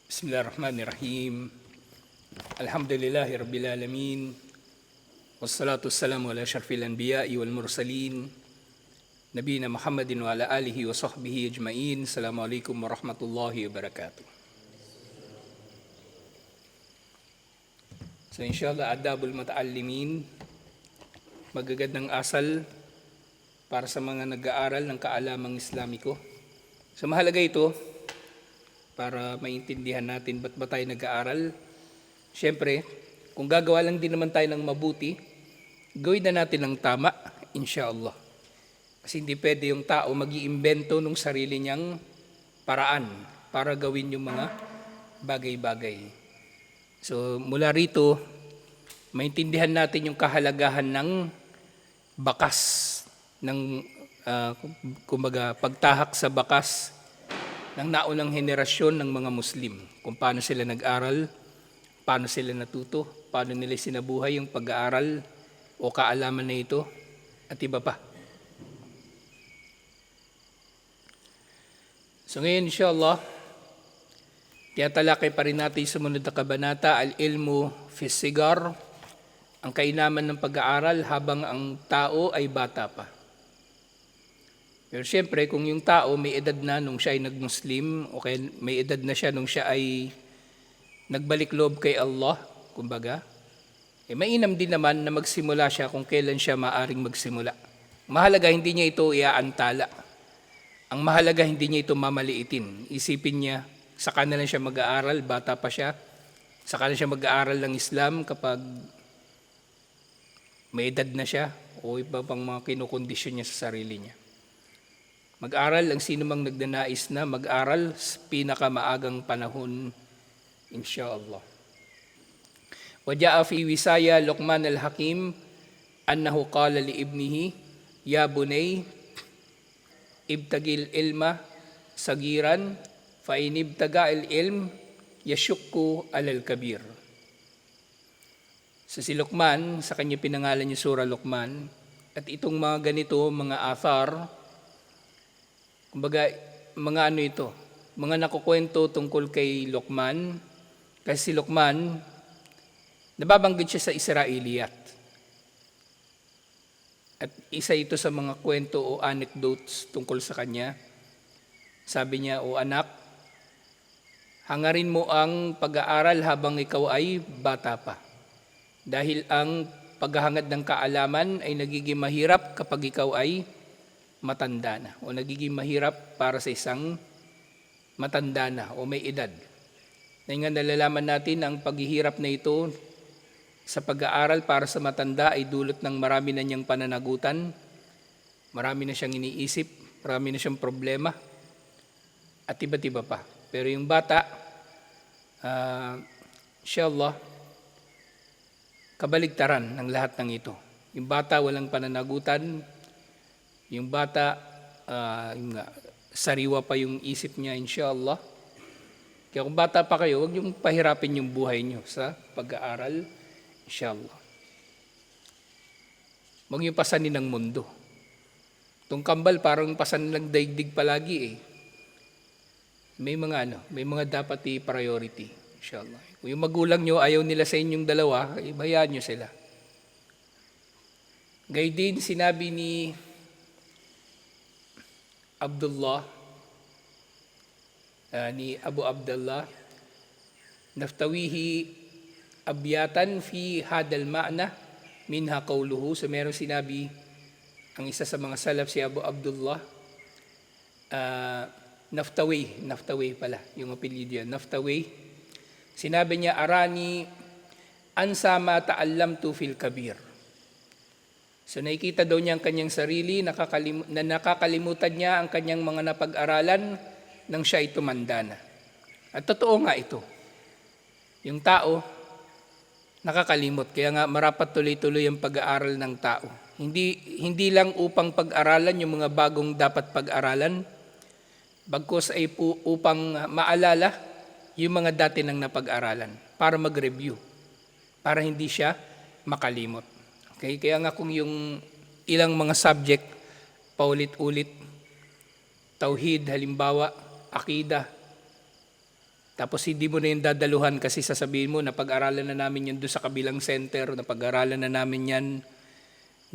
Bismillahirrahmanirrahim. Alhamdulillahi Rabbil Alamin. Wassalatu wassalamu ala syarfil anbiya'i wal mursalin. Nabiyina Muhammadin wa ala alihi wa sahbihi ajma'in. Assalamualaikum warahmatullahi wabarakatuh. So inshallah, adabul mata'allimin. Magagandang asal para sa mga nag-aaral ng kaalamang Islamiko. So mahalaga ito para maintindihan natin ba't ba tayo nag-aaral. Siyempre, kung gagawa lang din naman tayo ng mabuti, gawin na natin ng tama, inshallah. Kasi hindi pwede yung tao mag-iimbento ng sarili niyang paraan para gawin yung mga bagay-bagay. So mula rito, maintindihan natin yung kahalagahan ng bakas, ng kumbaga pagtahak sa bakas ng naunang henerasyon ng mga Muslim, kung paano sila nag-aral, paano sila natuto, paano nila sinabuhay yung pag-aaral o kaalaman na ito, at iba pa. So ngayon, inshallah, tiyatalakay pa rin natin sa sumunod na kabanata, Al-Ilmu fi Sigar, ang kainaman ng pag-aaral habang ang tao ay bata pa. Pero siyempre, kung yung tao may edad na nung siya ay nag-Muslim, o kaya may edad na siya nung siya ay nagbalik loob kay Allah, kumbaga, mainam din naman na magsimula siya kung kailan siya maaring magsimula. Mahalaga, hindi niya ito iaantala. Ang mahalaga, hindi niya ito mamaliitin. Isipin niya, saka na lang siya mag-aaral, bata pa siya. Saka na siya mag-aaral ng Islam kapag may edad na siya o iba pang mga kinukondisyon niya sa sarili niya. Mag-aral ang sino mang nagnanais na mag-aral sa pinakamaagang panahon, insyaallah. Waja'a fi wisaya Luqman al-Hakim annahu qala li ibnihi, ya bunay, ibtagil ilma sagiran, fa in ibtaga il-ilm yashukku alal kabir. So si Luqman, sa kanya pinangalan niya Surah Luqman, at itong mga ganito, mga athar, kumbaga, mga ano ito, mga nakukwento tungkol kay Luqman, kasi si Luqman, nababanggit siya sa Israeliyat. At isa ito sa mga kwento o anecdotes tungkol sa kanya. Sabi niya, o anak, hangarin mo ang pag-aaral habang ikaw ay bata pa. Dahil ang paghahangad ng kaalaman ay nagiging mahirap kapag ikaw ay matanda na, o nagiging mahirap para sa isang matanda na o may edad. Dahil nga nalalaman natin ang paghihirap na ito sa pag-aaral para sa matanda ay dulot ng marami na niyang pananagutan, marami na siyang iniisip, marami na siyang problema, at iba't iba pa. Pero yung bata, inshallah, kabaligtaran ng lahat ng ito. Yung bata walang pananagutan, yung bata, sariwa pa yung isip niya, inshallah. Kaya kung bata pa kayo, huwag niyong pahirapin yung buhay niyo sa pag-aaral, inshallah. Huwag niyong pasanin ng mundo. Itong kambal, parang pasanin lang daigdig palagi eh. May mga dapat i-priority, inshallah. Kung yung magulang niyo, ayaw nila sa inyong dalawa, ibayaan niyo sila. Gayun din, sinabi ni Abdullah, ni Abu Abdullah, naftawihi abyatan fi hadal ma'na minha qawluhu. So meron sinabi ang isa sa mga salaf, si Abu Abdullah, Naftawi pala yung apelyido yan, Naftawi. Sinabi niya, arani ansama ta'allamtu fil kabir. So nakikita daw niya ang kanyang sarili, na nakakalimutan niya ang kanyang mga napag-aralan nang siya ay tumanda na. At totoo nga ito. Yung tao, nakakalimot. Kaya nga marapat tuloy-tuloy ang pag-aaral ng tao. Hindi lang upang pag-aralan yung mga bagong dapat pag-aralan, bagkus ay upang maalala yung mga dati nang napag-aralan, para mag-review, para hindi siya makalimot. Okay? Kaya nga kung yung ilang mga subject, paulit-ulit, tauhid, halimbawa, akida, Tapos hindi mo na yung dadaluhan kasi sasabihin mo na pag-aralan na namin yan doon sa kabilang center, na pag-aralan na namin yan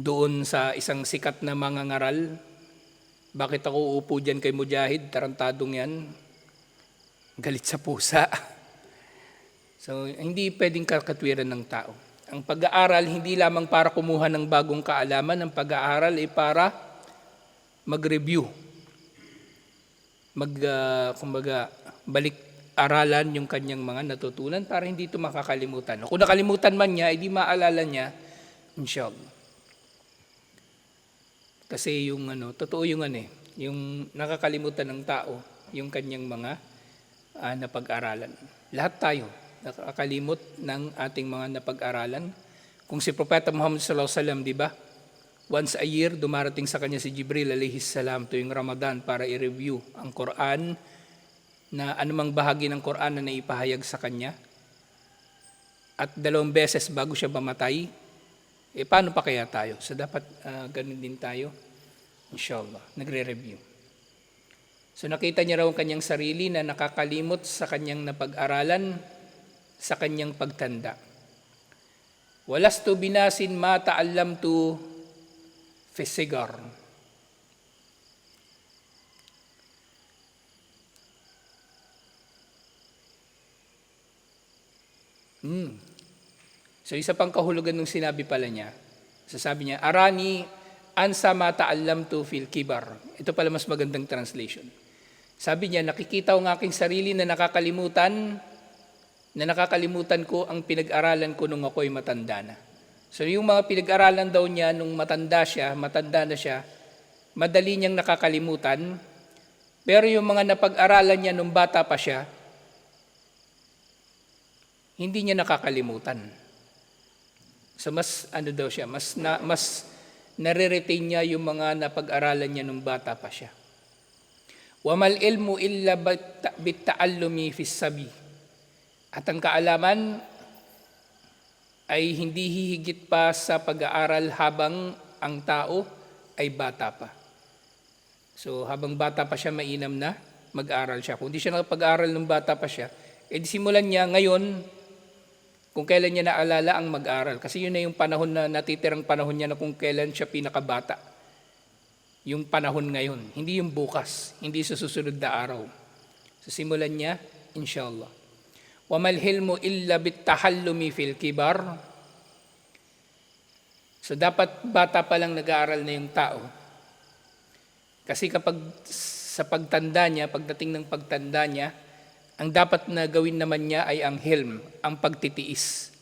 doon sa isang sikat na mangangaral. Bakit ako uupo dyan kay Mujahid? Tarantadong yan. Galit sa pusa. So, hindi pwedeng kakatwiran ng tao. Ang pag-aaral, hindi lamang para kumuha ng bagong kaalaman. Ang pag-aaral ay para mag-review. Kumbaga, balik-aralan yung kanyang mga natutunan para hindi ito makakalimutan. Kung nakalimutan man niya, hindi maalala niya, inshallah. Kasi yung totoo yung yung nakakalimutan ng tao, yung kanyang mga napag-aralan. Lahat tayo nakakalimot ng ating mga napag-aralan. Kung si Propeta Muhammad sallallahu alaihi wasallam, di ba? Once a year, dumarating sa kanya si Jibril alayhis salam tuwing Ramadan para i-review ang Quran, na anumang bahagi ng Quran na naipahayag sa kanya. At 2 beses bago siya mamatay. Paano pa kaya tayo? So dapat ganun din tayo. Inshallah, nagre-review. So nakita niya raw ang kanyang sarili na nakakalimot sa kanyang napag-aralan, sa kanyang pagtanda. Walastu binasin ma ta'allamtu fi sigar. So isa pang kahulugan ng sinabi pala niya. Sasabi niya, arani ansa ma ta'allamtu fil kibar. Ito pala mas magandang translation. Sabi niya, nakikita ko ng aking sarili na nakakalimutan ko ang pinag-aralan ko nung ako'y matanda na. So yung mga pinag-aralan daw niya nung matanda na siya, madali niyang nakakalimutan. Pero yung mga napag-aralan niya nung bata pa siya, hindi niya nakakalimutan. So mas daw siya, mas nare-retain niya yung mga napag-aralan niya nung bata pa siya. Wamal ilmu illa bitta'allumi fis sabi. At ang kaalaman ay hindi hihigit pa sa pag-aaral habang ang tao ay bata pa. So habang bata pa siya, mainam na mag-aral siya. Kung di siya nakapag-aral nung bata pa siya, simulan niya ngayon kung kailan niya naalala ang mag-aral. Kasi yun na yung panahon na natitirang panahon niya na kung kailan siya pinakabata. Yung panahon ngayon, hindi yung bukas, hindi sa susunod na araw. So simulan niya, inshallah. وَمَا الْحِلْمُ إِلَّا بِالتَّحَلُّمِ فِي الْكِبَرِ. So dapat bata pa lang nag-aaral na yung tao. Kasi kapag sa pagtanda niya, pagdating ng pagtanda niya, ang dapat na gawin naman niya ay ang hilm, ang pagtitiis.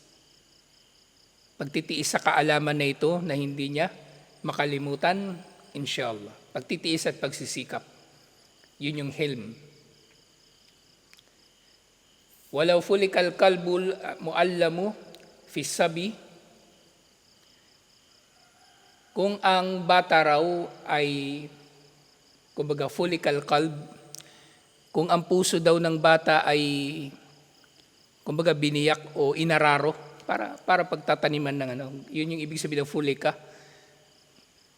Pagtitiis sa kaalaman na ito na hindi niya makalimutan, inshallah. Pagtitiis at pagsisikap. Yun yung hilm. Walau fulikal kalbul muallamu fi sabi. Kung ang bata raw ay, kumbaga fulikal kalb, kung ang puso daw ng bata ay, kumbaga biniyak o inararo, para pagtataniman ng yun yung ibig sabihin ng fulika,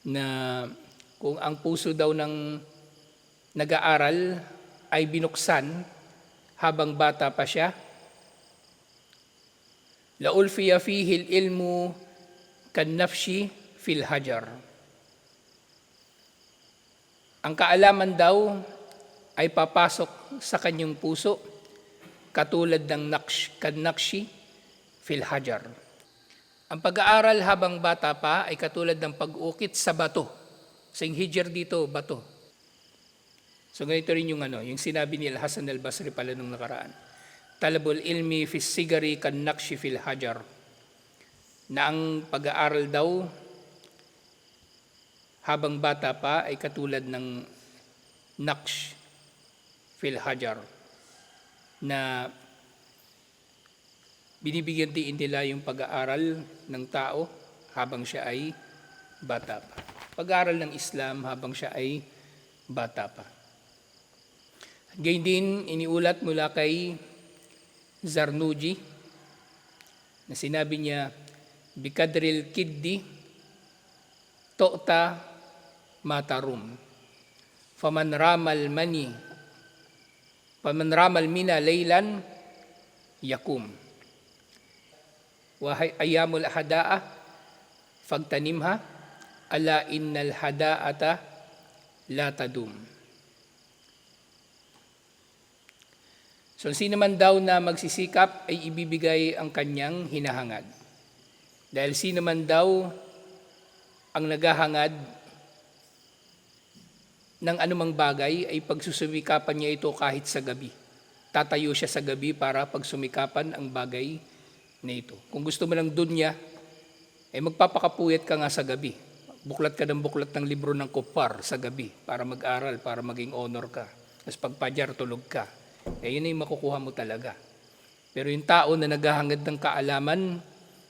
na kung ang puso daw ng nag-aaral ay binuksan habang bata pa siya, la ulfiya fihi ilmu kan nafshi fil hajar. Ang kaalaman daw ay papasok sa kanyang puso katulad ng kan nakshi fil hajar. Ang pag-aaral habang bata pa ay katulad ng pag-ukit sa bato. Sa hijr dito, bato. So ganito rin yung yung sinabi ni Al-Hasan al-Basri pala nung nakaraan. Talabul ilmi fi sigari kan nakshi fil hajar. Na ang pag-aaral daw habang bata pa ay katulad ng naksh fil hajar. Na binibigyan din nila yung pag-aaral ng tao habang siya ay bata pa. Pag-aaral ng Islam habang siya ay bata pa. Gayun din, iniulat mula kay Zarnuji na sinabi niya, Bikadril kiddi tu'ta matarum faman ramal mani Faman ramal mina laylan yakum. Wa ayyamul hadaa fagtanimha ala innal hadaata la tadum. So sino man daw na magsisikap ay ibibigay ang kanyang hinahangad. Dahil sino man daw ang naghahangad ng anumang bagay ay pagsusumikapan niya ito kahit sa gabi. Tatayo siya sa gabi para pagsumikapan ang bagay na ito. Kung gusto mo ng dunya, ay magpapakapuyat ka nga sa gabi. Buklat ka ng buklat ng libro ng kupar sa gabi para mag-aral, para maging honor ka. Tapos pagpadyar, tulog ka. Yun ay makukuha mo talaga. Pero yung tao na naghahangad ng kaalaman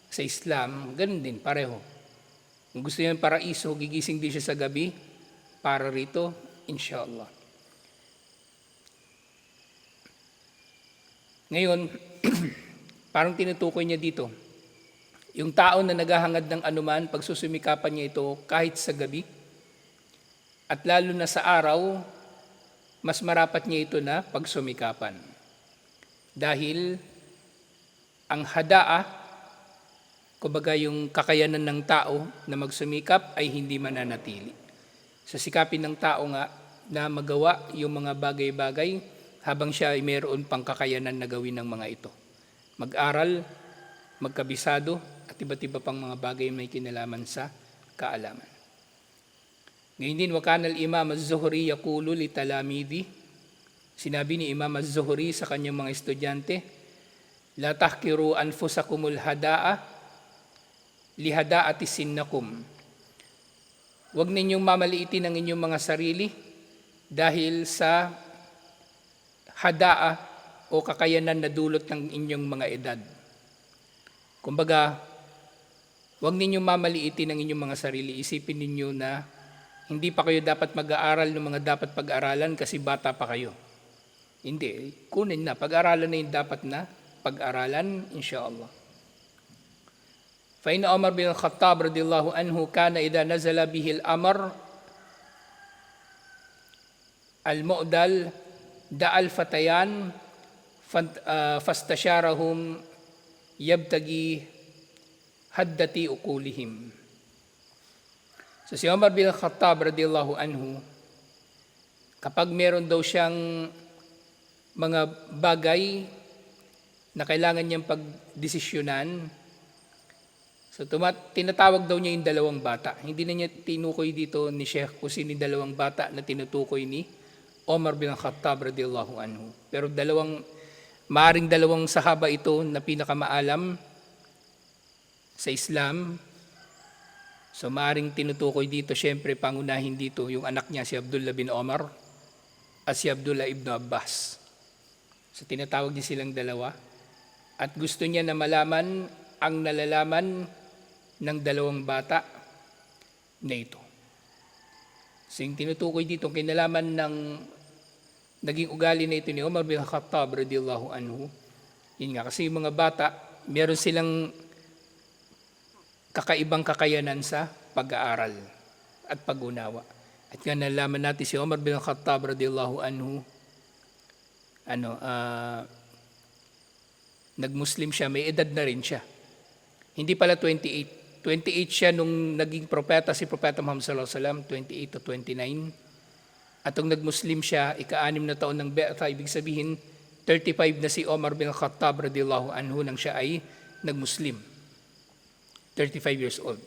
sa Islam, ganun din, pareho. Kung gusto niya ng paraiso, gigising din siya sa gabi para rito, inshallah. Ngayon, parang tinutukoy niya dito, yung tao na naghahangad ng anuman, pagsusumikapan niya ito kahit sa gabi, at lalo na sa araw, mas marapat niya ito na pagsumikapan. Dahil ang hadaa, kumbaga yung kakayanan ng tao na magsumikap ay hindi mananatili. Sa sikapin ng tao nga na magawa yung mga bagay-bagay habang siya ay mayroon pang kakayanan na gawin ng mga ito. Mag-aral, magkabisado, at iba't iba pang mga bagay may kinalaman sa kaalaman. Ngayon din, wakana al-Imam az-Zuhri yaqulu li talamidi, sinabi ni Imam az-Zuhri sa kanyang mga estudyante, la tahkiru anfusakumul hadaa li hadaati sinnakum. Huwag ninyong mamaliitin ang inyong mga sarili dahil sa hadaa o kakayanan na dulot ng inyong mga edad. Kumbaga, huwag ninyong mamaliitin ang inyong mga sarili. Isipin ninyo na hindi pa kayo dapat mag-aaral ng mga dapat pag-aralan kasi bata pa kayo. Hindi, kunin na. Pag-aralan na yung dapat na pag-aralan, insyaAllah. فإن عمر بن الخطاب رضي الله عنه كان إذا نزل به الأمر المؤدل دعا الفتيان فاستشارهم يبتغي هدة عقولهم. So si Umar bin Khattab radiyallahu anhu, kapag meron daw siyang mga bagay na kailangan niyang pagdesisyonan, so tinatawag daw niya yung dalawang bata. Hindi na niya tinukoy dito ni Sheikh kung sino yung dalawang bata na tinutukoy ni Umar bin Khattab radiyallahu anhu. Pero maaring dalawang sahaba ito na pinakamaalam sa Islam. So maaring tinutukoy dito, syempre pangunahin dito yung anak niya si Abdullah bin Umar at si Abdullah ibn Abbas. So tinatawag niya silang dalawa at gusto niya na malaman ang nalalaman ng dalawang bata na ito. So yung tinutukoy dito, kinalaman ng naging ugali na ito ni Umar bin Khattab radiyallahu anhu, yun nga, kasi yung mga bata, meron silang kakaibang kakayanan sa pag-aaral at pag-unawa. At nga nalaman natin si Umar bin Khattab radiyallahu anhu, nag-Muslim siya, may edad na rin siya. Hindi pala 28. 28 siya nung naging propeta, si Propeta Muhammad sallallahu alaihi wasallam, 28 to 29. At nung nag-Muslim siya, ika-6 na taon ng Be'tha, ibig sabihin, 35 na si Umar bin Khattab radiyallahu anhu nang siya ay nag-Muslim. 35 years old.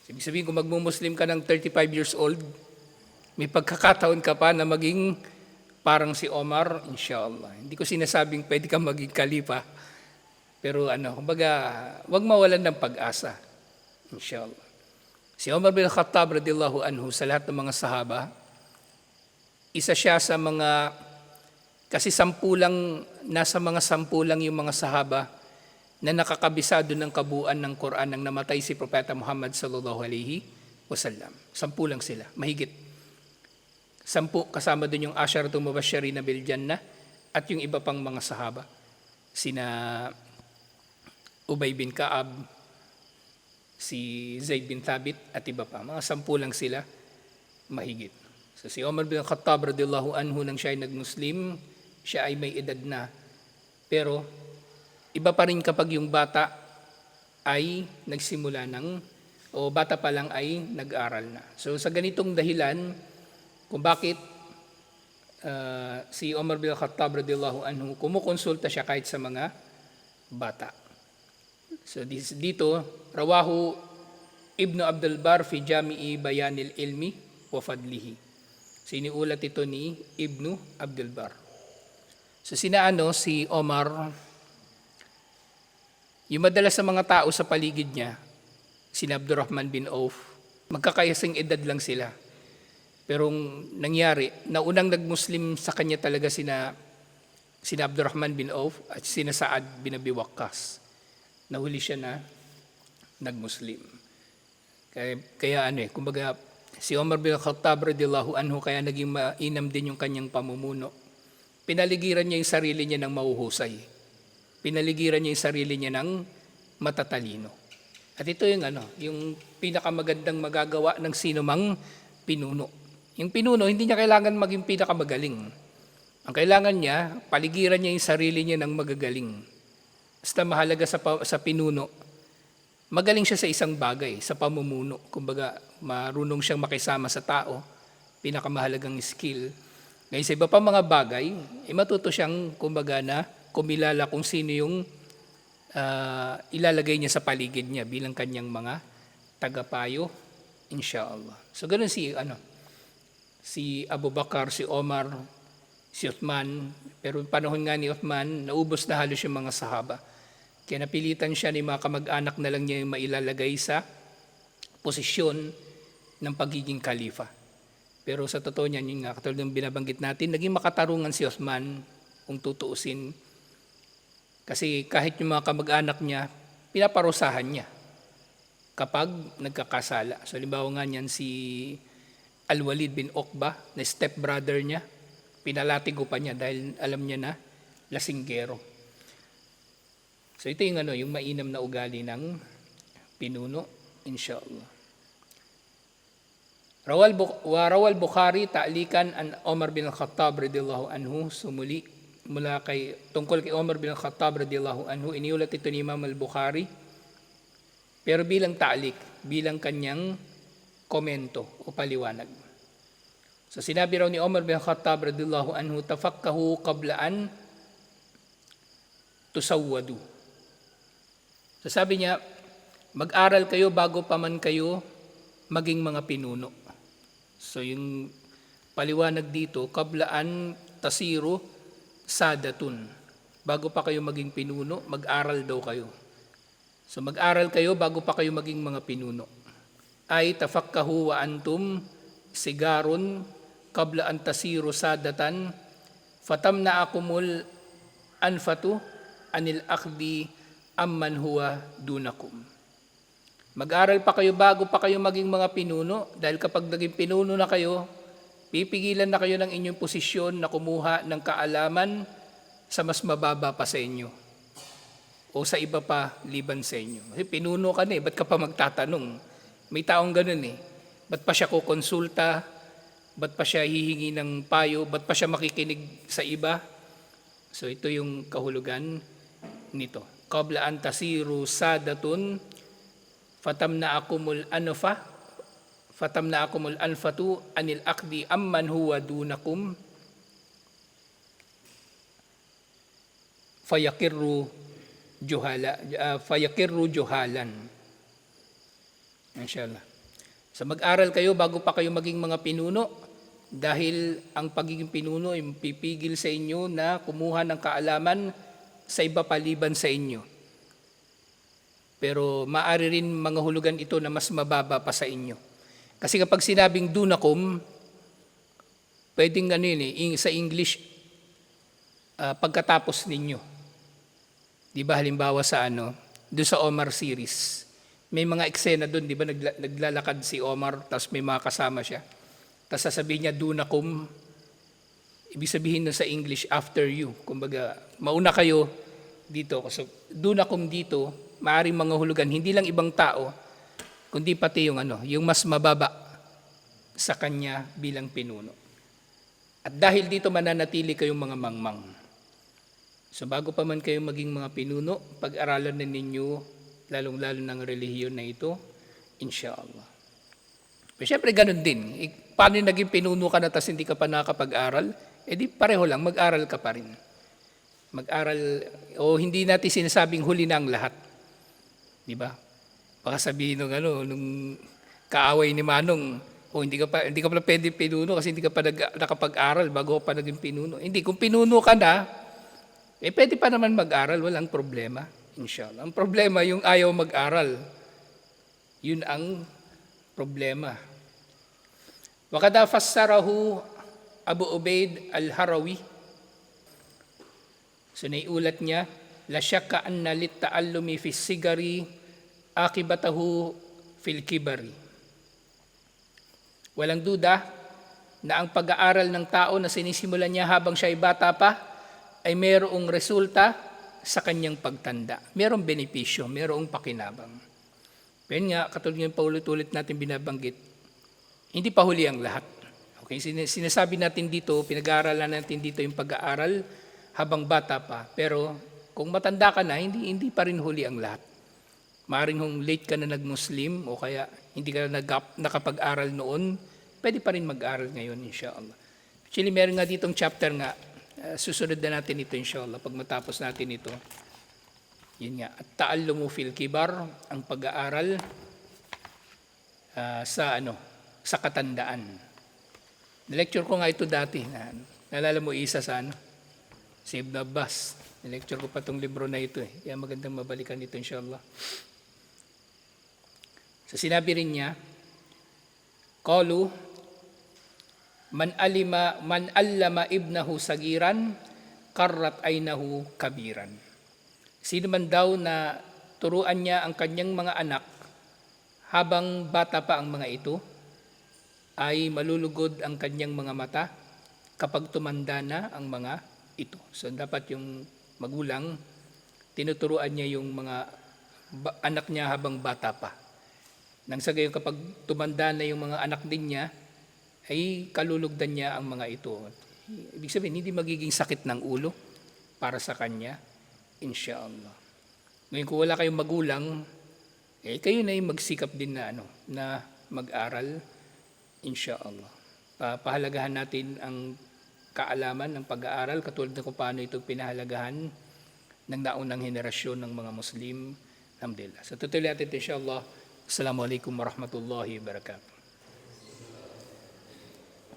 Ibig sabihin, kung mag-Muslim ka ng 35 years old, may pagkakataon ka pa na maging parang si Omar, inshallah. Hindi ko sinasabing pwede kang maging kalipa, pero kumbaga, wag mawalan ng pag-asa, inshallah. Si Umar bin Khattab radiyallahu anhu sa lahat ng mga sahaba, isa siya sa mga, kasi nasa mga 10 lang yung mga sahaba na nakakabisado ng kabuuan ng Quran nang namatay si Propeta Muhammad sallallahu alaihi wasallam. 10 lang sila, mahigit. 10 kasama doon yung Asharatul Mubashshirin bil Jannah at yung iba pang mga sahaba. Sina Ubay bin Ka'ab, si Zaid bin Thabit at iba pa. Mga 10 lang sila, mahigit. So si Umar bin Khattab radiyallahu anhu nang siya ay nag-Muslim, siya ay may edad na. Pero iba pa rin kapag yung bata ay nagsimula ng, o bata pa lang ay nag-aral na. So sa ganitong dahilan, kung bakit si Omar bin Khattab radhiyallahu anhu kumukonsulta siya kahit sa mga bata. So dito, rawahu Ibnu Abdul Bar fi Jami'i Bayanil Ilmi wa Fadlihi. Siniulat ito ni Ibnu Abdul Bar. So si Omar, yung madalas sa mga tao sa paligid niya, sina Abdurrahman bin Auf, magkakayasing edad lang sila. Pero nangyari, naunang nag-Muslim sa kanya talaga sina Abdurrahman bin Auf at sina Sa'ad bin Abi Waqqas. Nahuli siya na nag-Muslim. Kaya kumbaga, si Omar bin Khattab radhiyallahu anhu kaya naging mainam din yung kanyang pamumuno. Pinaligiran niya yung sarili niya ng mahuhusay. Pinaligiran niya yung sarili niya ng matatalino. At ito yung pinakamagandang magagawa ng sino mang pinuno. Yung pinuno, hindi niya kailangan maging pinakamagaling. Ang kailangan niya, paligiran niya yung sarili niya ng magagaling. Basta mahalaga sa pinuno, magaling siya sa isang bagay, sa pamumuno. Kumbaga, marunong siyang makisama sa tao, pinakamahalagang skill. Ngayon sa iba pa mga bagay, matuto siyang kumbaga na kumilala kung sino yung ilalagay niya sa paligid niya bilang kanyang mga tagapayo, inshallah. So ganun si Abu Bakar, si Omar, si Uthman. Pero panahon nga ni Uthman, naubos na halos yung mga sahaba. Kaya napilitan siya ni mga kamag-anak na lang niya yung mailalagay sa posisyon ng pagiging kalifa. Pero sa totoo niyan, yung katulad ng binabanggit natin, naging makatarungan si Uthman kung tutuusin. Kasi kahit yung mga kamag-anak niya, pinaparusahan niya kapag nagkakasala. So halimbawa nga niyan si Al-Walid bin Uqba, na stepbrother niya, pinalatigo pa niya dahil alam niya na lasinggero. So ito yung mainam na ugali ng pinuno, inshallah. Rawal Bukhari ta'likan an Omar bin Khattab radhiyallahu anhu, sumuli tungkol kay Omar bin Khattab radhiyallahu anhu, iniulat ito ni Imam al-Bukhari pero bilang ta'lik, bilang kanyang komento o paliwanag. So sinabi raw ni Omar bin Khattab radhiyallahu anhu, tafakkahu qabla an tusawwadu. So sabi niya, mag-aral kayo bago pa man kayo maging mga pinuno. So yung paliwanag dito, kablaan tasiru sadatun. Bago pa kayo maging pinuno, mag-aral daw kayo. So mag-aral kayo bago pa kayo maging mga pinuno. Ay tafakkahu wa antum sigarun qabla an tasiru sadatan fatamna akumul anfatu anil akhdi amman huwa dunakum. Mag-aral pa kayo bago pa kayo maging mga pinuno dahil kapag naging pinuno na kayo, pipigilan na kayo ng inyong posisyon na kumuha ng kaalaman sa mas mababa pa sa inyo o sa iba pa liban sa inyo. Kasi pinuno ka na ba't ka pa magtatanong? May taong ganun Ba't pa siya kukonsulta? Ba't pa siya hihingi ng payo? Ba't pa siya makikinig sa iba? So ito yung kahulugan nito. Qabla an tasiru sadatun fatamna akumul anfatu anil aqdi amman huwa dunakum fayakirru juhalan. Inshallah. So mag-aral kayo bago pa kayo maging mga pinuno dahil ang pagiging pinuno ay pipigil sa inyo na kumuha ng kaalaman sa iba paliban sa inyo. Pero maaari rin mga hulugan ito na mas mababa pa sa inyo. Kasi kapag sinabing dunakum, pwedeng sa English, pagkatapos ninyo. Di ba halimbawa sa doon sa Omar series, may mga eksena doon, di ba naglalakad si Omar, tapos may mga kasama siya. Tapos sasabihin niya dunakum, ibig sabihin sa English, after you. Kumbaga, mauna kayo dito. So, dunakum dito, maaaring mga hulugan, hindi lang ibang tao, kundi pati yung mas mababa sa kanya bilang pinuno. At dahil dito mananatili kayong mga mangmang. So bago pa man kayo maging mga pinuno, pag-aralan na ninyo, lalong-lalo ng relihiyon na ito, inshallah. Pero syempre ganun din. Paano naging pinuno ka na tapos hindi ka pa nakakapag-aral? Di pareho lang, mag-aral ka pa rin. Mag-aral, o hindi natin sinasabing huli na ang lahat. Di ba? Baka sabihin nung kaaway ni Manong, hindi ka pala pwede pinuno kasi hindi ka pa nakapag-aral bago pa naging pinuno. Hindi, kung pinuno ka na, pwede pa naman mag-aral, walang problema, inshallah. Ang problema, yung ayaw mag-aral. Yun ang problema. Wakada fassarahu Abu Ubaid al-Harawi. So naiulat niya, la syakka anna lit ta'allumi fi sigari akibatahu fil kibari. Walang duda na ang pag-aaral ng tao na sinisimulan niya habang siya ay bata pa ay mayroong resulta sa kanyang pagtanda. Mayroong benepisyo, mayroong pakinabang. Pero nga, katulad ng paulit-ulit natin binabanggit, hindi pa huli ang lahat. Okay, sinasabi natin dito, pinag-aaralan natin dito yung pag-aaral habang bata pa. Pero kung matanda ka na, hindi pa rin huli ang lahat. Maaring kung late ka na nag-Muslim o kaya hindi ka na nakapag-aral noon, pwede pa rin mag-aral ngayon, inshallah. Actually, meron nga ditong chapter nga, susunod na natin ito, inshallah, pag matapos natin ito. Yun nga, at ta'allumu fil kibar, ang pag-aaral sa katandaan. Nilecture ko nga ito dati. Naalala mo isa sa si Ibn Abbas. Nilecture ko pa itong libro na ito. Kaya magandang mabalikan ito, inshallah. So sinabi rin niya, qalu man allama ibnahu sagiran qarrat aynahu kabiran. Sino man daw na turuan niya ang kanyang mga anak habang bata pa ang mga ito, ay malulugod ang kanyang mga mata kapag tumanda na ang mga ito. So dapat yung magulang, tinuturuan niya yung mga anak niya habang bata pa. Nang sa gayon kapag tumanda na yung mga anak din niya, ay kalulugdan niya ang mga ito. Ibig sabihin, hindi magiging sakit ng ulo para sa kanya, inshallah. Ngayon kung wala kayong magulang, kayo na yung magsikap din na mag-aral, inshallah. Pahalagahan natin ang kaalaman ng pag-aaral, katulad na kung paano ito pinahalagahan ng naunang henerasyon ng mga Muslim. Alhamdulillah. So tutuloy natin inshallah. Assalamualaikum warahmatullahi wabarakatuh.